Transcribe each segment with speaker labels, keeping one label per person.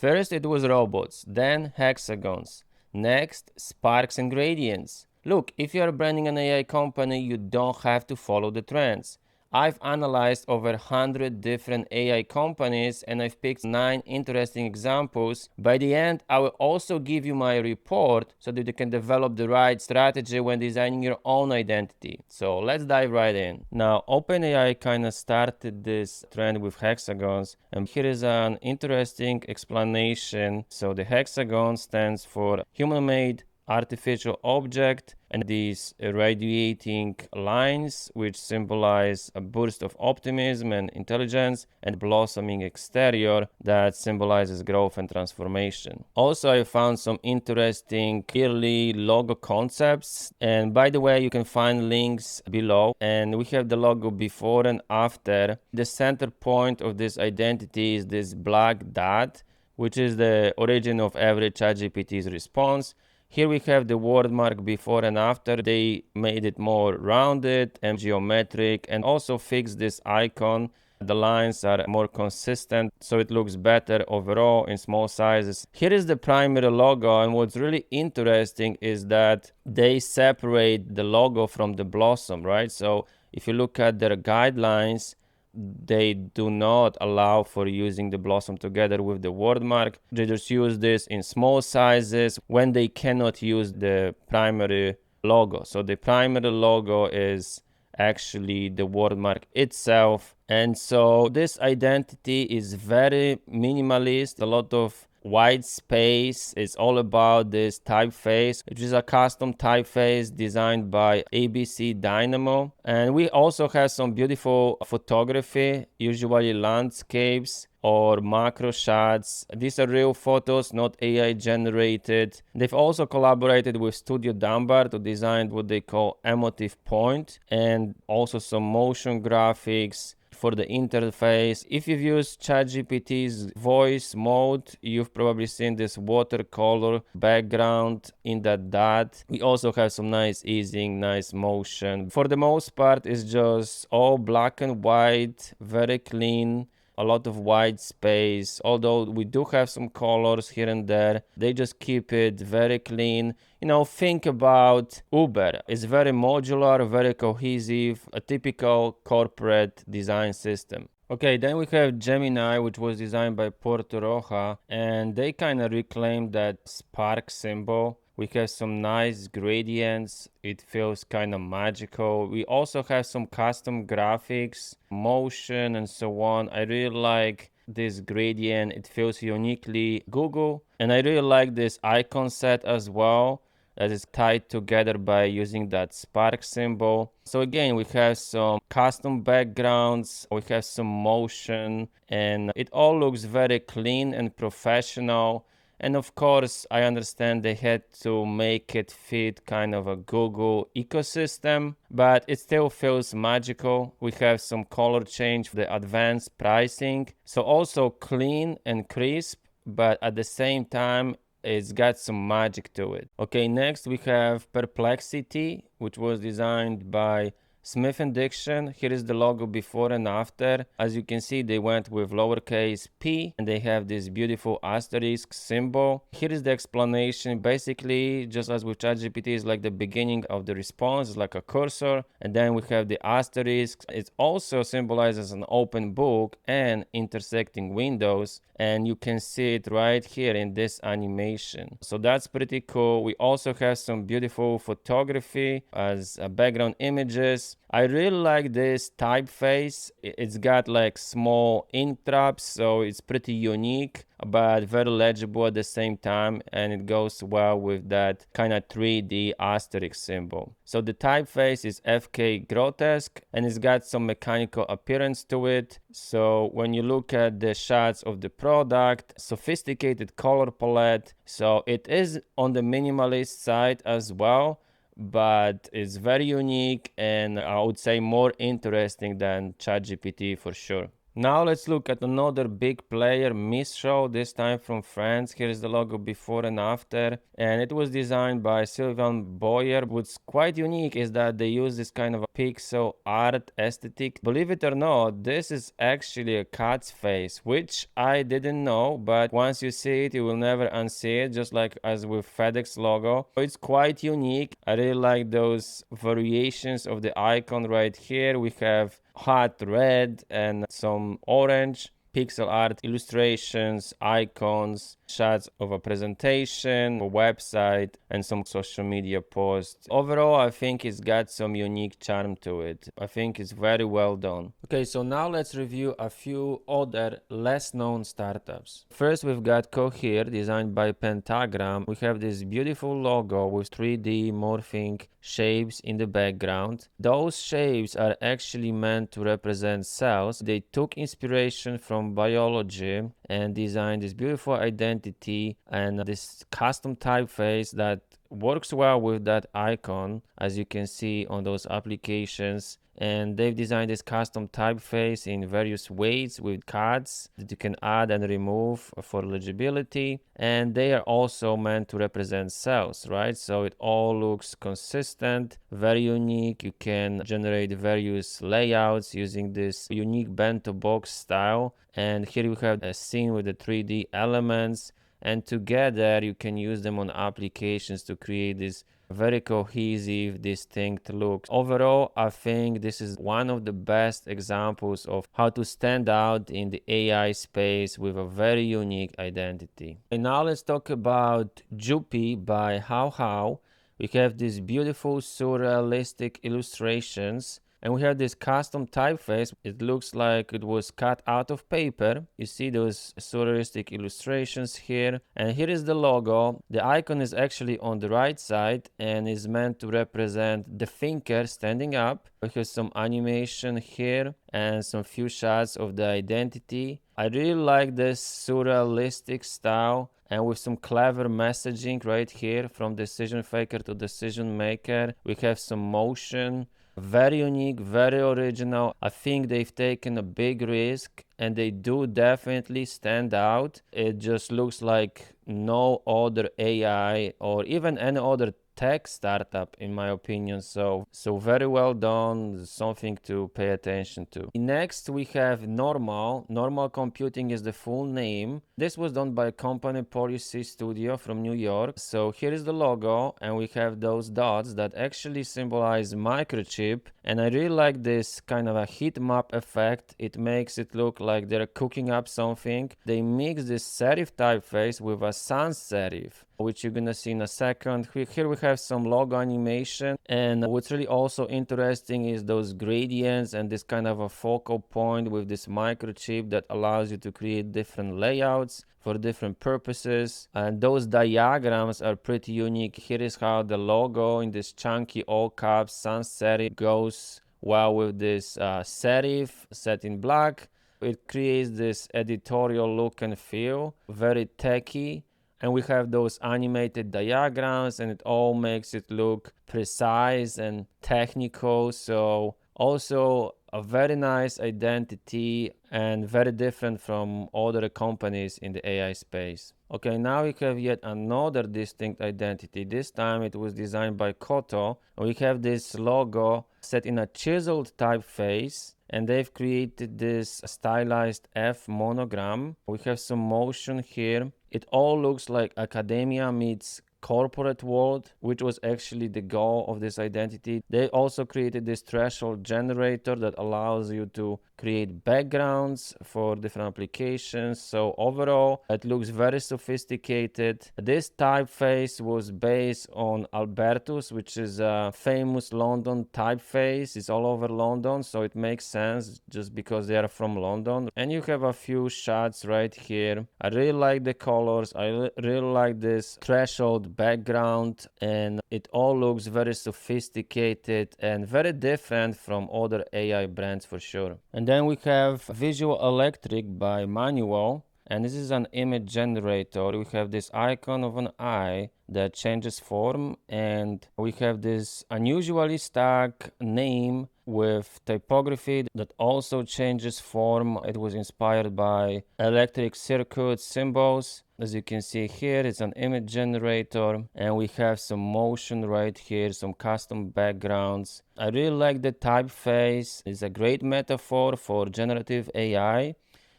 Speaker 1: First it was robots, then hexagons, next sparks and gradients. Look, if you are branding an AI company, you don't have to follow the trends. I've analyzed over 100 different AI companies and I've picked 9 interesting examples. By the end, I will also give you my report so that you can develop the right strategy when designing your own identity. So let's dive right in. Now, OpenAI kind of started this trend with hexagons, and here is an interesting explanation. So the hexagon stands for human-made artificial object, and these radiating lines which symbolize a burst of optimism and intelligence, and blossoming exterior that symbolizes growth and transformation. Also, I found some interesting early logo concepts, and by the way, you can find links below, and we have the logo before and after. The center point of this identity is this black dot, which is the origin of every ChatGPT's response. Here we have the word mark before and after. They made it more rounded and geometric, and also fixed this icon. The lines are more consistent, so it looks better overall in small sizes. Here is the primary logo, and what's really interesting is that they separate the logo from the blossom, right? So if you look at their guidelines, they do not allow for using the blossom together with the word mark. They just use this in small sizes when they cannot use the primary logo. So the primary logo is actually the word mark itself. And so this identity is very minimalist, a lot of white space. It's all about this typeface, which is a custom typeface designed by ABC Dynamo. And we also have some beautiful photography, usually landscapes or macro shots. These are real photos, not AI generated. They've also collaborated with Studio Dumbar to design what they call emotive point, and also some motion graphics for the interface. If you've used ChatGPT's voice mode, you've probably seen this watercolor background in that dot. We also have some nice easing, nice motion. For the most part, it's just all black and white, very clean. A lot of white space, although we do have some colors here and there. They just keep it very clean. You know, think about Uber. It's very modular, very cohesive, a typical corporate design system. Okay, then we have Gemini, which was designed by Porto Roja, and they kind of reclaimed that spark symbol. We have some nice gradients. It feels kind of magical. We also have some custom graphics, motion, and so on. I really like this gradient. It feels uniquely Google. And I really like this icon set as well, that is tied together by using that spark symbol. So again, we have some custom backgrounds, we have some motion, and it all looks very clean and professional. And of course, I understand they had to make it fit kind of a Google ecosystem, but it still feels magical. We have some color change for the advanced pricing. So also clean and crisp, but at the same time, it's got some magic to it. Okay, next we have Perplexity, which was designed by Smith and Dixon. Here is the logo before and after. As you can see, they went with lowercase p, and they have this beautiful asterisk symbol. Here is the explanation. Basically, just as with ChatGPT, is like the beginning of the response, it's like a cursor, and then we have the asterisk. It also symbolizes an open book and intersecting windows, and you can see it right here in this animation. So that's pretty cool. We also have some beautiful photography as background images. I really like this typeface. It's got like small ink traps, so it's pretty unique, but very legible at the same time, and it goes well with that kind of 3D asterisk symbol. So the typeface is FK grotesque, and it's got some mechanical appearance to it. So when you look at the shots of the product, sophisticated color palette, so it is on the minimalist side as well, but it's very unique, and I would say more interesting than ChatGPT for sure. Now let's look at another big player, Mistral, this time from France. Here is the logo before and after, and it was designed by Sylvain Boyer. What's quite unique is that they use this kind of a pixel art aesthetic. Believe it or not, this is actually a cat's face, which I didn't know, but once you see it, you will never unsee it, just like as with FedEx logo. It's quite unique. I really like those variations of the icon right here. We have hot red and some orange, pixel art illustrations, icons, shots of a presentation, a website, and some social media posts. Overall, I think it's got some unique charm to it. I think it's very well done. Okay, so now let's review a few other less known startups. First, we've got Cohere, designed by Pentagram. We have this beautiful logo with 3D morphing shapes in the background. Those shapes are actually meant to represent cells. They took inspiration from biology and designed this beautiful identity and this custom typeface that works well with that icon, as you can see on those applications. And they've designed this custom typeface in various ways with cards that you can add and remove for legibility. And they are also meant to represent cells, right? So it all looks consistent, very unique. You can generate various layouts using this unique bento box style. And here you have a scene with the 3D elements, and together you can use them on applications to create this very cohesive, distinct look. Overall, I think this is one of the best examples of how to stand out in the AI space with a very unique identity. And now let's talk about Jupi by How. We have these beautiful surrealistic illustrations, and we have this custom typeface. It looks like it was cut out of paper. You see those surrealistic illustrations here. And here is the logo. The icon is actually on the right side and is meant to represent the thinker standing up. We have some animation here and some few shots of the identity. I really like this surrealistic style, and with some clever messaging right here from decision maker to decision maker. We have some motion. Very unique, very original. I think they've taken a big risk and they do definitely stand out. It just looks like no other AI or even any other tech startup, in my opinion. So very well done, something to pay attention to. Next, we have Normal. Normal Computing is the full name. This was done by company Policy Studio from New York. So here is the logo, and we have those dots that actually symbolize Microchip. And I really like this kind of a heat map effect. It makes it look like they're cooking up something. They mix this serif typeface with a sans serif, which you're gonna see in a second. Here we have some logo animation, and what's really also interesting is those gradients and this kind of a focal point with this microchip that allows you to create different layouts for different purposes. And those diagrams are pretty unique. Here is how the logo in this chunky all caps sans serif goes well with this serif set in black. It creates this editorial look and feel, very techy. And we have those animated diagrams, and it all makes it look precise and technical. So also a very nice identity and very different from other companies in the AI space. Okay, now we have yet another distinct identity. This time it was designed by Koto. We have this logo set in a chiseled typeface, and they've created this stylized F monogram. We have some motion here. It all looks like academia meets corporate world, which was actually the goal of this identity. They also created this threshold generator that allows you to create backgrounds for different applications. So overall, it looks very sophisticated. This typeface was based on Albertus, which is a famous London typeface. It's all over London, so it makes sense just because they are from London. And you have a few shots right here. I really like the colors. I really like this threshold background, and it all looks very sophisticated and very different from other AI brands for sure. And then we have Visual Electric by Manual, and this is an image generator. We have this icon of an eye that changes form, and we have this unusually stuck name with typography that also changes form. It was inspired by electric circuit symbols. As you can see here, it's an image generator, and we have some motion right here, some custom backgrounds. I really like the typeface. It's a great metaphor for generative AI.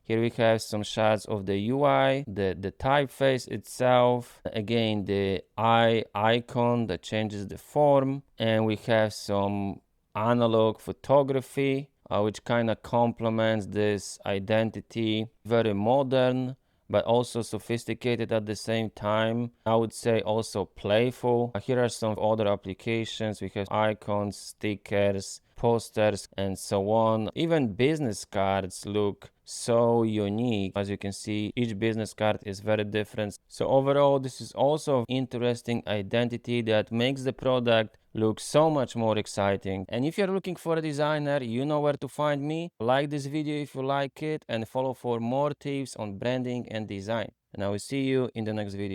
Speaker 1: Here we have some shots of the UI, the typeface itself, again the eye icon that changes the form, and we have some analog photography, which kind of complements this identity. Very modern, but also sophisticated at the same time. I would say also playful. Here are some other applications. We have icons, stickers, posters, and so on. Even business cards look so unique. As you can see, each business card is very different. So overall, this is also an interesting identity that makes the product look so much more exciting. And if you're looking for a designer, you know where to find me. Like this video if you like it, and follow for more tips on branding and design. And I will see you in the next video.